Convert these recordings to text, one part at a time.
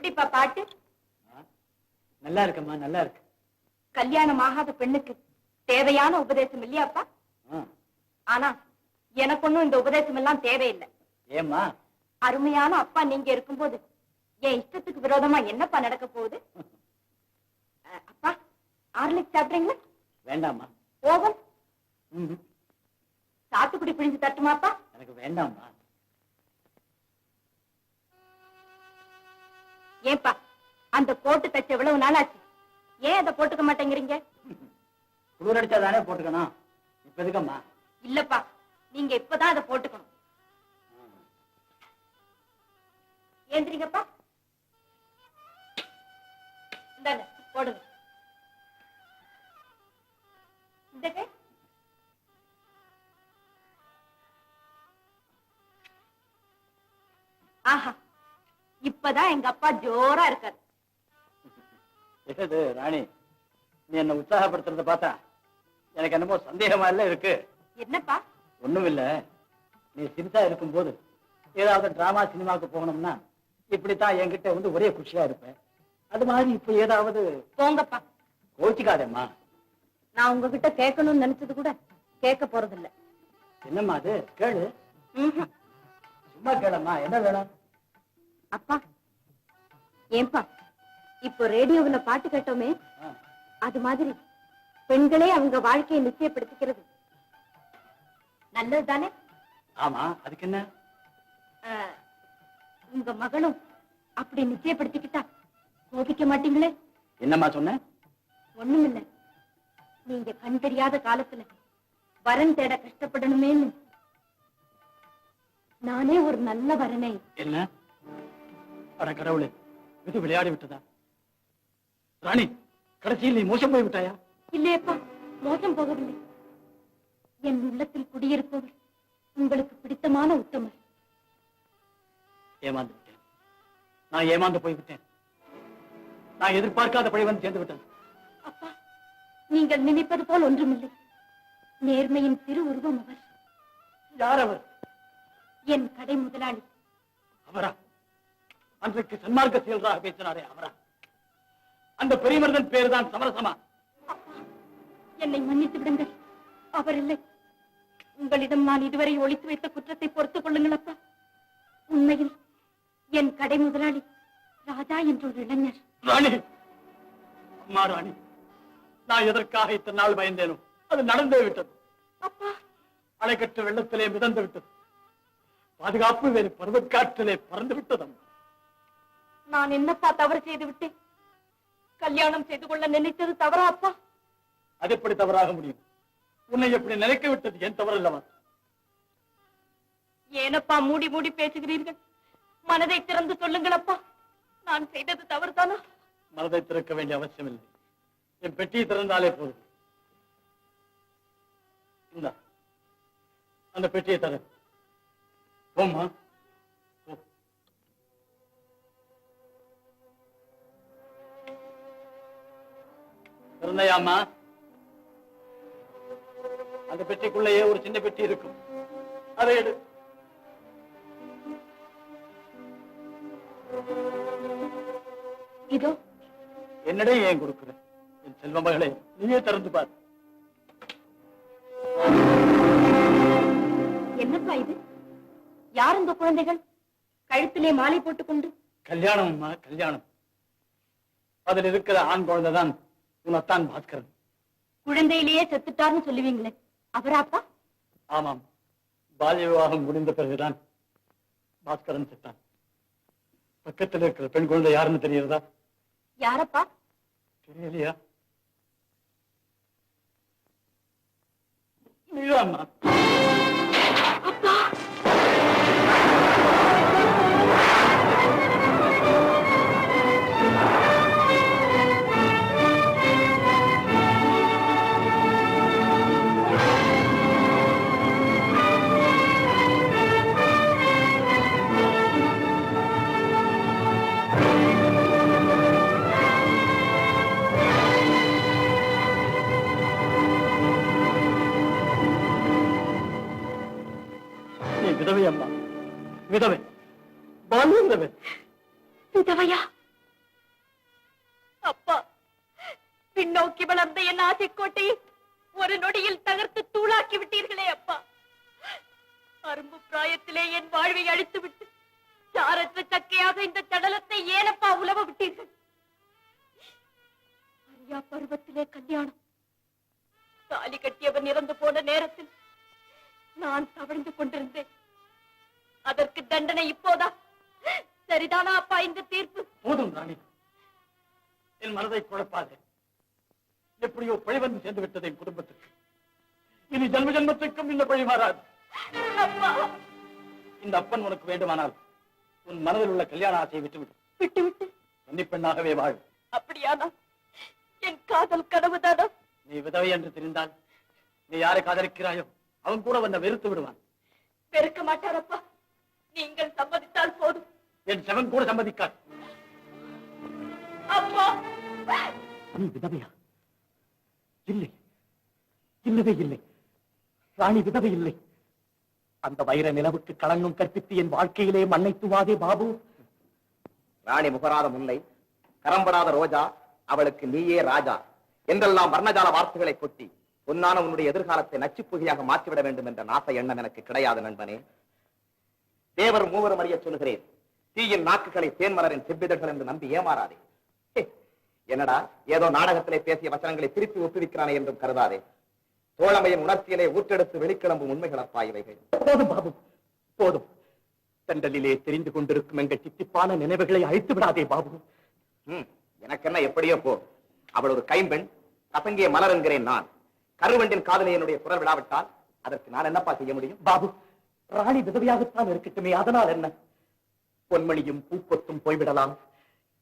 எப்படிப்பா பாட்டு? நல்லா இருக்குமா, நல்லா இருக்கு. கல்யாணம் ஆகாத பெண்ணுக்கு தேவையான உபதேசம் இல்லையாப்பா? ஆனா எனக்கு ஒண்ணும் இந்த உபதேசம் எல்லாம் தேவையில்லை. ஏமா? அருமையான அப்பா நீங்க இருக்கும்போது என் இஷ்டத்துக்கு விரோதமா என்னப்பா நடக்க போகுது? அப்பா, ஆர்லிக்ஸ் சாப்பிடுறீங்களா? வேண்டாமா. ஓவன் சாத்துக்குடி பிழிஞ்சு தட்டுமாப்பா? எனக்கு வேண்டாமா. ஏன்பா அந்த கோட்டு தச்சு எவ்வளவு நாள் ஆச்சு? ஏன் அதை போட்டுக்க மாட்டேங்கிறீங்க? குளிர் அடிச்சாதானே போட்டுக்கணும். இப்ப எதுக்கம்மா? இல்லப்பா, நீங்க இப்பதான் அதை போட்டுக்கணும். ஏந்திரிங்கப்பா. இந்தாங்க போடுங்க. இந்த கை. ஆஹா, இப்பதான் எங்க அப்பா ஜோரா இருக்காரு. ராணி, நீ என்ன உற்சாகப்படுத்துறத பார்த்தா எனக்கு என்னமோ சந்தேகமா இல்ல இருக்கு. என்னப்பா? ஒண்ணும் இல்ல. நீ சிரிச்சா இருக்கும் போது ஏதாவது டிராமா சினிமாவுக்கு போகணும்னா இப்படித்தான் என்கிட்ட வந்து ஒரே குஷியா இருப்பேன். அது மாதிரி இப்ப ஏதாவது. போங்கப்பா. கோச்சிக்காதேம்மா. நான் உங்ககிட்ட கேட்கணும்னு நினைச்சது கூட கேட்க போறதில்ல. என்னம்மா அது? கேளு. சும்மா கேளம்மா, என்ன வேணும்? அப்பா, ஏன்பா இப்போ ரேடியோவுல பாட்டு கேட்டோமே, அது மாதிரி பெண்களே அவங்க வாழ்க்கையை நிச்சயப்படுத்திக்கிறது நல்லது தானே? ஆமா, அதுக்கு என்ன? உங்க மகளும் அப்படி நிச்சயப்படுத்திக்கிட்டா கோபிக்க மாட்டீங்களே? என்னம்மா சொன்ன? ஒண்ணுமில்ல. நீங்க கண் தெரியாத காலத்துல வரன் தேட கஷ்டப்படணுமேன்னு நானே ஒரு நல்ல வரனை. என்ன? அட கடவுளே, இது விளையாடி விட்டதா? ராணி, கடைசியில் நீ மோசம் போய் விட்டாயா? இல்லையப்பா, மோசம் போகவில்லை. என் உள்ளத்தில் குடியிருப்பவர் உங்களுக்கு பிடித்தமான உத்தமர். ஏமாந்து விட்டேன். நான் ஏமாந்து போய்விட்டேன். நான் எதிர்பார்க்காத பழி வந்து சேர்ந்து விட்டேன். அப்பா, நீங்கள் நினைப்பது போல் ஒன்றுமில்லை. நேர்மையின் திரு உருவம் அவர். யார் அவர்? என் கடை முதலாளி. அவரா? அன்றைக்கு சன்மார்க்க செயல்களாக பேசினாரே அவரா? அந்த பெரிய மனிதன் பேர் தான் சமரசமா? என்னை மன்னித்து விடுங்கள், அவர் இல்லை. உங்களிடம் நான் இதுவரை ஒளித்து வைத்த குற்றத்தை பொறுத்துக் கொள்ளுங்கள் அப்பா. உண்மையில் என் கடை முதலாளி ராஜா என்ற ஒரு இளைஞர். ராணி, அம்மா ராணி, நான் எதற்காக இத்தனை நாள் பயந்தேனோ அது நடந்தே விட்டது. அப்பா, அணைக்கட்டு வெள்ளத்திலே மிதந்து விட்டது. பாதுகாப்பு வேறு பருவக்காற்றிலே பறந்து விட்டது. நான் என்னப்பா தவறு செய்து விட்டேன்? கல்யாணம் செய்து கொள்ள நினைத்தது தவறா அப்பா? அது எப்படி தவறாக முடியும்? உன்னை எப்படி நினைக்க விட்டது என் தவறு அல்லவா? ஏனப்பா மூடி மூடி பேசுகிறீர்கள்? மனதை திறந்து சொல்லுங்கள் அப்பா. நான் செய்தது தவறுதானா? மனதை திறக்க வேண்டிய அவசியம் இல்லை. என் பெட்டியை திறந்தாலே போதும். இந்தா, அந்த பெட்டியை தர. போம்மா. திறந்தையாமா? அந்த பெட்டிக்குள்ளேயே ஒரு சின்ன பெட்டி இருக்கும், அதை எடு. இதோ. என்னடே ஏன் கொடுக்குற? என் செல்வ மகளே, நீயே திறந்து பார். என்னப்பா இது? யார் இந்த குழந்தைகள்? கழுத்திலே மாலை போட்டுக்கொண்டு. கல்யாணம் அம்மா, கல்யாணம். அதில் இருக்கிற ஆண் குழந்தைதான் உனத்தான் பாஸ்கரன். குழந்தையிலேயே செத்துட்டார்னு சொல்லுவீங்களே, அவராப்பா? ஆமாம், பால்ய விவாகம் முடிந்த பிறகுதான் பாஸ்கரன் செத்தான். பக்கத்தில் இருக்கிற பெண் குழந்தை யாருன்னு தெரியுறதா? யாரப்பா? தெரியலையா? நீதாம்மா. அப்பா, விதவை அம்மா, விதவை, பாலு விதவை. விதவையா? அப்பா, பின்னோக்கி வளர்ந்த என் ஆசைக்கோட்டையை ஒரு நொடியில் தகர்த்து தூளாக்கி விட்டீர்களே அப்பா. அரும்பு பிராயத்திலே என் வாழ்வை அழித்துவிட்டு சாரற்ற சக்கையாக இந்த சடலத்தை ஏனப்பா உலவ விட்டீர்கள்? அரியா பருவத்திலே கல்யாணம், தாலி கட்டியவன் இறந்து போன நேரத்தில் நான் தவழ்ந்து கொண்டிருந்தேன். அதற்கு தண்டனை இப்போதா? சரிதானா அப்பா இந்த தீர்ப்பு? போதும் ராணி, என் மனதை குழப்பாது. எப்படியோ பழி வந்து சேர்ந்து விட்டது என் குடும்பத்துக்கு. இனி ஜன்ம ஜன்மத்துக்கும் இந்த பழி மாறாது. இந்த அப்பன் உனக்கு வேண்டுமானால் உன் மனதில் உள்ள கல்யாண ஆசையை விட்டுவிடு. விட்டுவிட்டு கன்னிப்பெண்ணாகவே வாழ. அப்படியானா என் காதல் கனவுதானா? நீ விதவை என்று தெரிந்தால் நீ யாரை காதலிக்கிறாயோ அவன் கூட உன்னை வெறுத்து விடுவான். வெறுக்க மாட்டாரப்பா, நீங்கள் சம்மதித்தால் போதும். என் செவன் கூட சம்மதிக்காது. அப்பா, நீ விதவையா? இல்லை, இல்லவே இல்லை. ராணி விதவை இல்லை. அந்த வைர நிலவுக்கு களங்கம் கற்பித்து என் வாழ்க்கையிலே மண்ணை துவாதே பாபு. ராணி முகராத முல்லை, கரம்படாத ரோஜா, அவளுக்கு நீயே ராஜா என்றெல்லாம் வர்ணஜால வார்த்தைகளை கொட்டி பொன்னான உன்னுடைய எதிர்காலத்தை நச்சுப்புகையாக மாற்றிவிட வேண்டும் என்ற நாச எண்ணம் எனக்கு கிடையாது நண்பனே. தேவர் மூவரும் அறிய சொல்கிறேன், தீயின் நாக்குகளை தேன்மலரின் செவ்விதழ்கள் என்று நம்பி ஏமாறாதே. என்னடா ஏதோ நாடகத்திலே பேசிய வசனங்களை திருப்பி ஒப்புவிக்கிறானே என்றும் கருதாதே. தோழமையின் உணர்ச்சியிலே ஊற்றெடுத்து வெளிக்கிளம்பும் உண்மைகளப்பா இவைகள். போதும் பாபு, போதும். தண்டலிலே தெரிந்து கொண்டிருக்கும் எங்கள் சித்திப்பான நினைவுகளை அழித்து விடாதே பாபு. எனக்கு என்ன எப்படியோ போ. அவள் ஒரு கைம்பெண், கசங்கிய மலர் என்கிறேன் நான். கருவண்டின் காதலை என்னுடைய குரல் விடாவிட்டால் அதற்கு நான் என்னப்பா செய்ய முடியும்? பாபு, ராணி விதவையாகத்தான் இருக்கட்டுமே, அதனால் என்ன? பொன்மணியும் பூப்பொத்தும் போய்விடலாம்.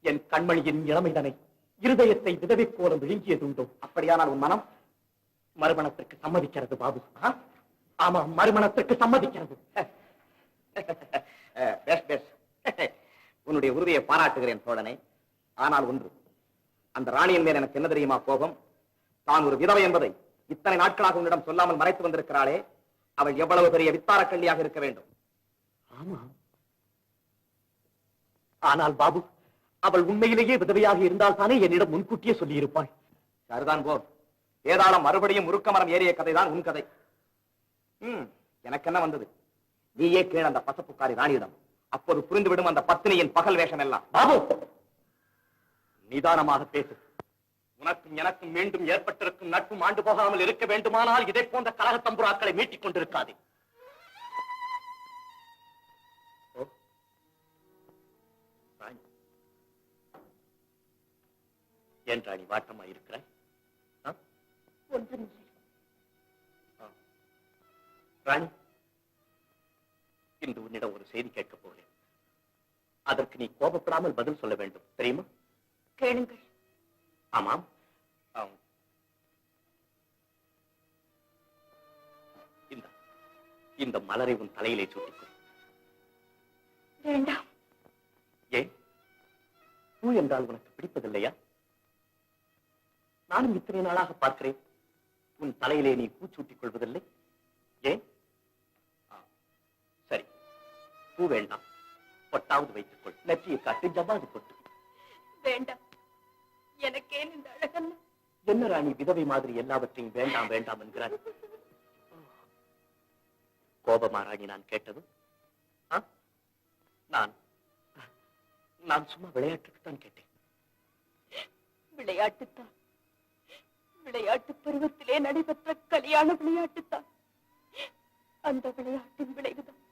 என் கண்மணியின் இளமைதனை இருதயத்தை விதவை கோலம் விழுங்கியதுண்டோ? அப்படியானால் உன் மனம் மறுமணத்திற்கு சம்மதிக்கிறது பாபு. ஆமா, மறுமணத்திற்கு சம்மதிக்கிறது. உன்னுடைய உறுதியை பாராட்டுகிறேன் தோழனே. ஆனால் ஒன்று, அந்த ராணியின் மேல் எனக்கு என்ன தெரியுமா கோபம்? தான் ஒரு விதவை என்பதை இத்தனை நாட்களாக உன்னிடம் சொல்லாமல் மறைத்து வந்திருக்கிறாளே, அவள் எவ்வளவு பெரிய வித்தார கள்ளியாக இருக்க வேண்டும். ஆமா, ஆனால் பாபு, அவள் உண்மையிலேயே விதவையாக இருந்தால் தானே என்னிடம் முன்கூட்டியே சொல்லி இருப்பாள். சரிதான் போ. வேதாளம் மறுபடியும் முறுக்க மரம் ஏறிய கதைதான் உன் கதை. எனக்கு என்ன வந்தது? நீயே கேள் அந்த பசப்புக்காரி ராணியிடம். அப்போது புரிந்துவிடும் அந்த பத்தினியின் பகல் வேஷம் எல்லாம். பாபு, நிதானமாக பேசு. உனக்கும் எனக்கும் மீண்டும் ஏற்பட்டிருக்கும் நட்பு ஆண்டு போகாமல் இருக்க வேண்டுமானால் இதை போன்ற கலக தம்புராக்களை மீட்டிக் கொண்டிருக்காது. ஏன் ராணி வாட்டமா இருக்கிறாய்? ஒன்றுமில்லை. ராணி, இன்று உன்னிடம் ஒரு செய்தி கேட்கப் போகிறேன். அதற்கு நீ கோபப்படாமல் பதில் சொல்ல வேண்டும், தெரியுமா? கேளுங்கள். ஆமாம், இந்த மலரை உன் தலையிலே சூட்டிக்கொள். வேண்டாம். ஏன்? பூ என்றால் உனக்கு பிடிப்பதில்லையா? நானும் இத்தனை நாளாக பார்க்கிறேன், உன் தலையிலே நீ பூ சூட்டிக் கொள்வதில்லை. ஏன்? சரி, பூ வேண்டாம், பொட்டாவது வைத்துக்கொள். நெற்றியை காட்டி ஜவ்வாது பொட்டு. வேண்டாம். எனக்கேன் இந்த அழகல்ல? என்ன ராணி விதவை மாதிரி எல்லாவற்றையும் வேண்டாம் வேண்டாம் என்கிறார்? கோபமா ராணி நான் கேட்டது? நான் சும்மா விளையாட்டுக்குத்தான் கேட்டேன். விளையாட்டுத்தான்? விளையாட்டு பருவத்திலே நடைபெற்ற கல்யாண விளையாட்டுத்தான். அந்த விளையாட்டின் விளைவுதான்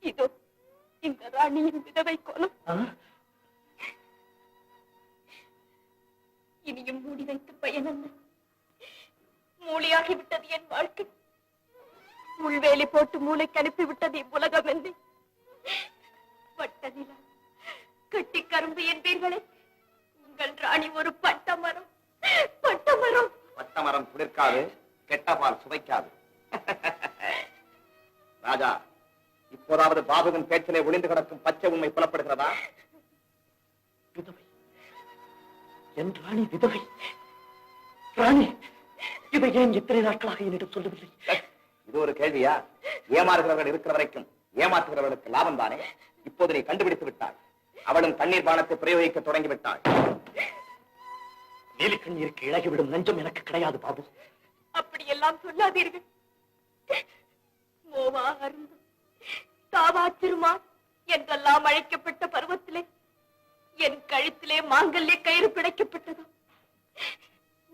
இதோ இந்த ராணியின் விதவை கோலம். இனியும் மூடி வைத்து பயனல்ல. மூளையாகிவிட்டது என் வாழ்க்கை. முள்வேலி போட்டு மூளைக்கு அனுப்பிவிட்டது இவ்வுலகம் என்று. வட்ட நிலா, கட்டி கரும்பு என்பீர்களே, உங்கள் ராணி ஒரு பட்டமரம். பட்டமரம். பட்டமரம் குளிர்க்காது, கெட்ட பால் சுவைக்காது. ராஜா, இப்போதாவது பாபுவின் பேச்சிலே ஒளிந்து கிடக்கும் பச்சை உண்மை புலப்படுகிறதா? விதவை என் ராணி விதவை. ராணி, இதை ஏன் இத்தனை நாட்களாக என்னிடம் சொல்லவில்லை? இது ஒரு கேள்வியா? ஏமாறுகிறவர்கள் இருக்கிற வரைக்கும் ஏமாற்றுகிறவர்களுக்கு லாபம் தானே. இப்போது நீ கண்டுபிடித்து விட்டாள். அவளும் தண்ணீர் பானத்தை பிரயோகிக்க தொடங்கிவிட்டாள். நீலி கண்ணீருக்கு இழகிவிடும் நெஞ்சம் எனக்கு கிடையாது பாபு. அப்படியெல்லாம் சொல்லாதீர்கள். மோவா அருந்து தாவா திருமா என்றெல்லாம் அழைக்கப்பட்ட பருவத்திலே என் கழுத்திலே மாங்கல்ய கயிறு பிணைக்கப்பட்டதோ.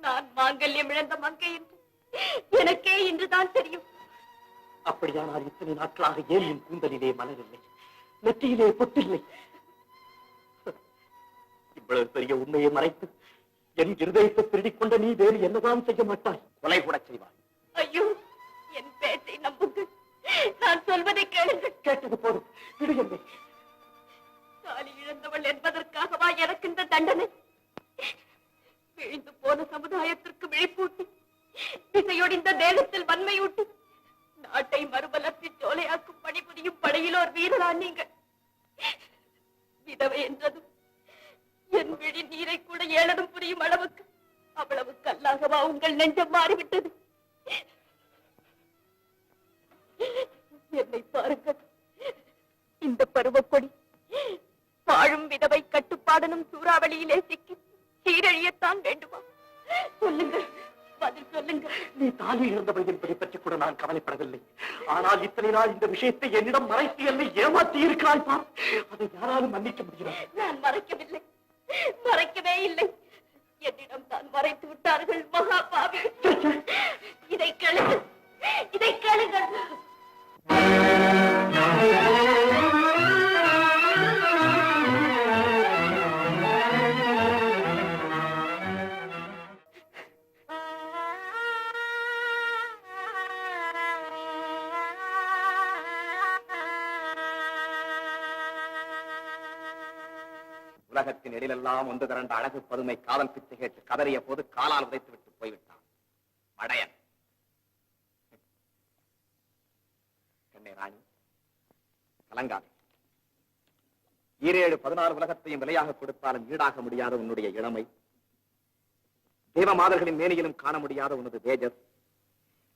நான் மாங்கல்யம் இழந்த மங்கை என்று எனக்கே இன்றுதான் தெரியும். அப்படியானால் இத்தனை நாட்களாக ஏன் என் கூந்தலிலே மலரில்லை, நெற்றியிலே பொட்டில்லை? இவ்வளவு பெரிய உண்மையை மறைத்து என் இருதயத்தை திருடிக் கொண்ட நீ வேறு என்னதான் செய்ய மாட்டாய்? கொலை கூட செய்வாய். ஐயோ, என் பேச்சை நம்புங்கள். நான் சொல்வதை கேளுங்கள். கேட்டது போதும், விடு என்னை. தாலி இழந்தவள் என்பதற்காகவா எனக்கு இந்த தண்டனை? விழுந்து போன சமுதாயத்திற்கு விழிப்பூட்டி, திசையொடிந்த தேகத்தில் வன்மையூட்டி, நாட்டை மறுபலர்த்தி சோலையாக்கும் பணிபுரியும் படையிலோர் வீரரா நீங்கள்? விதவை என்றதும் என் விழி நீரை கூட ஏளனம் புரியும் அளவுக்கு அவ்வளவு கல்லாகவா உங்கள் நெஞ்சம் மாறிவிட்டது? என்னை பாருங்கள். இந்த பருவக்கொடி வாழும் விதவை கட்டுப்பாடனும் சூறாவளியிலே சிக்கி சீரழியத்தான் வேண்டுமா? சொல்லுங்கள், பதில் சொல்லுங்கள். நீ தாலி இழந்தவள் என்பதை பற்றி கூட நான் கவலைப்படவில்லை. ஆனால் இத்தனை நாள் இந்த விஷயத்தை என்னிடம் மறைத்து என்னை ஏமாற்றி இருக்கிறாய் பார். அதை யாராலும் மன்னிக்க முடியாது. நான் மறைக்கவில்லை, மறைக்கவே இல்லை. என்னிடம் தான் மறைத்து விட்டார்கள் மகா பாவி. இதை கேளுங்கள், இதை கேளுங்கள். உலகத்தின் எழிலெல்லாம் ஒன்று திரண்ட அழகு பதுமை காதல் பிச்சை கேட்டு கதறிய போது காலால் உதைத்து விட்டு போய்விட்டான் மடையன். கண்ணே ராணி, கலங்காதே. 17-16 உலகத்தையும் விலையாக கொடுத்தாலும் ஈடாக முடியாத உன்னுடைய இளமை, தேவமாதர்களின் மேனியிலும் காண முடியாத உனது தேஜஸ்,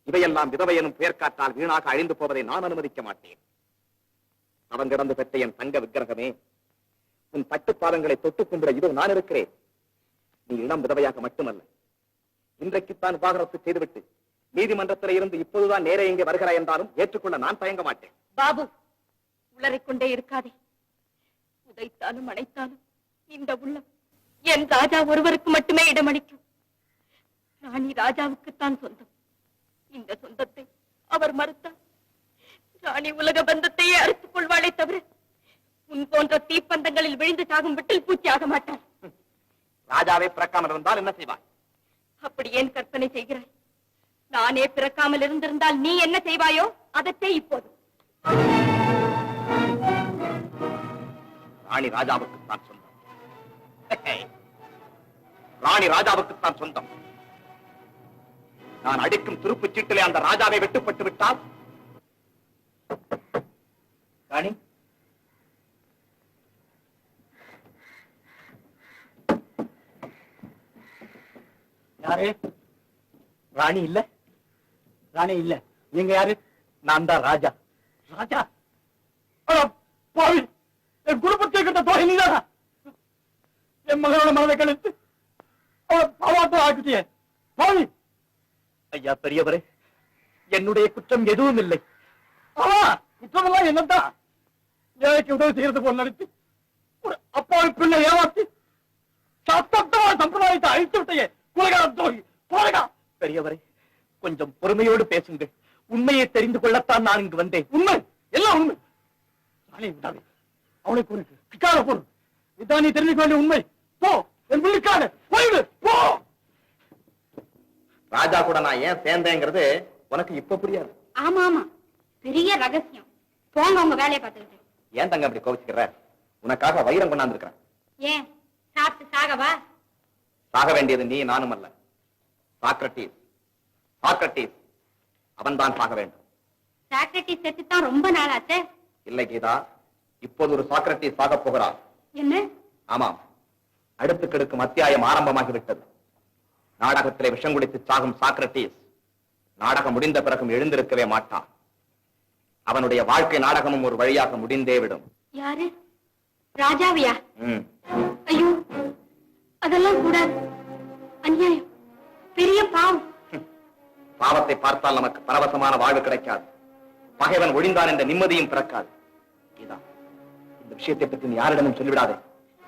இவையெல்லாம் விதவை எனும் பெயர்காற்றால் வீணாக அழிந்து போவதை நான் அனுமதிக்க மாட்டேன். அவன் கிடந்து பெற்ற என் தங்க விக்கிரகமே, உன் பட்டுப்பாதங்களை தொட்டுக் கும்பிட இதோ நான் இருக்கிறேன். நீ இளம் விதவையாக மட்டுமல்ல, இன்றைக்குத்தான் விவாகரத்து செய்துவிட்டு நீதிமன்றத்தில் இருந்து இப்போதுதான் நேரே இங்கே வருகிறாய் என்றாலும் ஏற்றுக்கொள்ள நான் தயங்க மாட்டேன். பாபு, உளறிக்கொண்டே இருக்காதே. உதைத்தாலும் அணைத்தாலும் இந்த உள்ளம் என் ராஜா ஒருவருக்கு மட்டுமே இடமளிக்கும். ராணி ராஜாவுக்குத்தான் சொந்தம். இந்த சொந்தத்தை அவர் மறுத்தார். ராணி உலக பந்தத்தையே அறுத்துக் கொள்வாளே தவிர உன் போன்ற தீப்பந்தங்களில் விழுந்து சாகும் விட்டில் பூச்சி ஆக மாட்டார். ராஜாவே பிறக்காமல் இருந்தால் என்ன செய்வாய்? அப்படி ஏன் கற்பனை செய்கிறாய்? நானே பிறக்காமல் இருந்திருந்தால் நீ என்ன செய்வாயோ அதற்கே இப்போது. ராணி ராஜாவுக்குத்தான் சொந்தம். ராணி ராஜாவுக்குத்தான் சொந்தம். நான் அடிக்கும் துருப்புச் சீட்டிலே அந்த ராஜாவை வெட்டுப்பட்டு விட்டால் ராணி, யாரு? ராணி இல்ல, ராணி இல்ல. நீங்க யாரு? நான் தான் ராஜா. ராஜா? பாவி, என் குடும்பத்தை கிட்ட தோகை நீதானா? என் மகளோட மனதை கழித்து அவாட்டம் ஆக்கிட்டியே பாவி. ஐயா பெரியவரே, என்னுடைய குற்றம் எதுவும் இல்லை. குற்றமெல்லாம் என்னதான்? ஏழைக்கு உதவி செய்யறது போல் நடித்து ஒரு அப்பாவி பிள்ளை ஏமாத்தி சத்தத்தமான சம்பிரதாயத்தை அழித்து விட்டையே. பெரியவரை, கொஞ்சம் பொறுமையோடு பேசுங்கள். உண்மையை தெரிந்து கொள்ளத்தான் நான் இங்கு வந்தேன். உண்மை, எல்லாம் உண்மை. அவனுக்கு ஒரு கிக்கார பொருள் இதான் நீ தெரிஞ்சுக்க வேண்டிய உண்மை. போ, என் பிள்ளைக்காக போயிடு, போ. ராஜா கூட நான் ஏன் சேர்ந்தேங்கிறது உனக்கு இப்ப புரியாது. ஆமா ஆமா, பெரிய ரகசியம். போங்க உங்க வேலையை பார்த்துக்கிட்டு. ஏன் தங்க அப்படி கோவிச்சுக்கிற? உனக்காக வைரம் கொண்டாந்துருக்கிறேன். ஏன் சாப்பிட்டு சாகவா? சாக வேண்டியது நீ நானும் அல்ல, சாக்ரட்டிஸ். சாக்ரட்டிஸ் அவன்தான் சாக வேண்டும். சாக்ரட்டிஸ் செத்துத்தான் ரொம்ப நாளாச்சே. இல்லை கீதா, இப்போது ஒரு சாக்ரட்டிஸ் சாக போகிறார். என்ன? ஆமாம், அடுத்து கெடுக்கும் அத்தியாயம் ஆரம்பமாகிவிட்டது. நாடகத்திலே விஷம் குடித்து சாகும் சாக்ரட்டிஸ் நாடகம் முடிந்த பிறகும் எழுந்திருக்கவே மாட்டான். அவனுடைய வாழ்க்கை நாடகமும் ஒரு வழியாக முடிந்தே விடும். யாரு? ராஜாவியா? ஐயோ, அதெல்லாம் கூடாது. அநியாயம், பெரிய பாவம். பாவத்தை பார்த்தால் நமக்கு பரவசமான வாழ்வு கிடைக்காது. பகைவன் ஒழிந்தான் என்ற நிம்மதியும் பிறக்காது. கீதா, இந்த விஷயத்தை பற்றி நீ யாரிடமும் சொல்லிவிடாதே.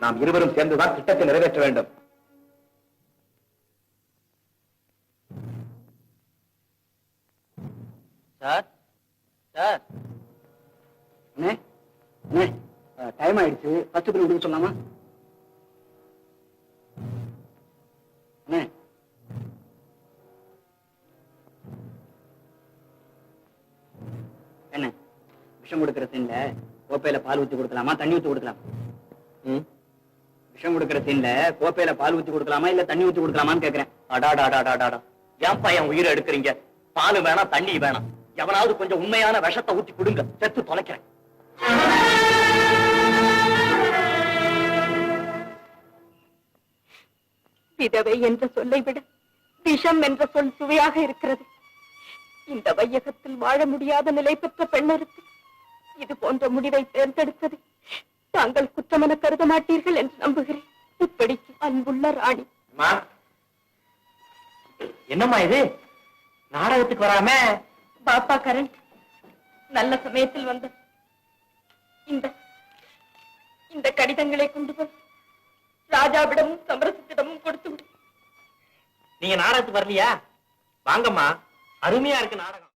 நாம் இருவரும் சேர்ந்துதான் திட்டத்தை நிறைவேற்ற வேண்டும். சார் சார், டைம் ஆயிடுச்சு. ஃபர்ஸ்ட் பில் கொடுக்க சொல்லாமா? என்ன விஷம் கொடுக்கிற சீன்ல கோப்பையில பால் ஊத்தி கொடுக்கலாமா, தண்ணி ஊத்தி கொடுக்கலாமா? விஷம் கொடுக்கிற சீன்ல கோப்பையில பால் ஊத்தி கொடுக்கலாமா இல்ல தண்ணி ஊத்தி கொடுக்கலாமான்னு கேக்குறேன். அடாடாடாடாடா, ஏன்பா என் உயிரை எடுக்கிறீங்க? பால் வேணாம், தண்ணி வேணாம். எவனாவது கொஞ்சம் உண்மையான விஷத்தை ஊத்தி கொடுங்க, செத்து தொலைக்கிறேன். விதவை என்ற சொல்லை விட விஷம் என்ற சொல் சுவையாக இருக்கிறது. இந்த வையகத்தில் வாழ முடியாத நிலை பெற்ற பெண்ணருக்கு இது போன்ற முடிவை தேர்ந்தெடுத்தது தாங்கள் குற்றமென கருத மாட்டீர்கள் என்று நம்புகிறேன். இப்படிக்கு அன்புள்ள ராணி. என்னம்மா இது, நாடகத்துக்கு வராம? பாப்பா கரண், நல்ல சமயத்தில் வந்த இந்த இந்த கடிதங்களை கொண்டு போய் ராஜாவிடமும் சமரசத்திடமும் கொடுத்து விடு. நீங்க நாடகத்துக்கு வரலையா? வாங்கம்மா, அருமையா இருக்கு நாடகம்.